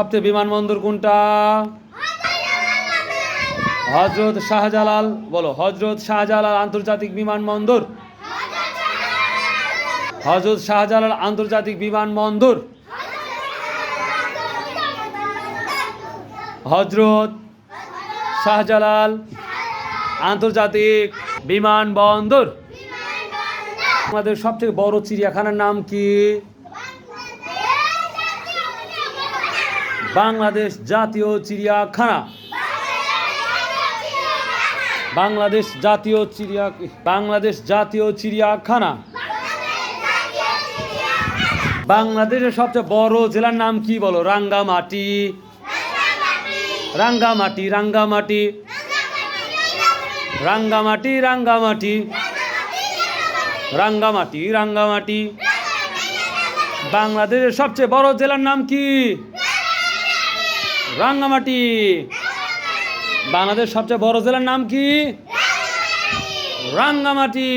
সবচেয়ে বিমানবন্দর কোনটা? হযরত শাহজালাল। বলো, হযরত শাহজালাল আন্তর্জাতিক বিমানবন্দর। হযরত শাহজালাল আন্তর্জাতিক বিমানবন্দর। হযরত শাহজালাল আন্তর্জাতিক বিমানবন্দর। আমাদের সবথেকে বড় চিড়িয়াখানার নাম কি? বাংলাদেশ জাতীয় চিড়িয়াখানা। বাংলাদেশ জাতীয় চিড়িয়াখানা। বাংলাদেশের সবচেয়ে বড় জেলার নাম কি? বলো। রাঙ্গামাটি। রাঙ্গামাটি। রাঙ্গামাটি। রাঙ্গামাটি। রাঙ্গামাটি। রাঙ্গামাটি। রাঙ্গামাটি। বাংলাদেশের সবচেয়ে বড় জেলার নাম কি? রাঙ্গামাটি। বাংলাদেশ সবচেয়ে বড় জেলার নাম কি? রাঙ্গামাটি।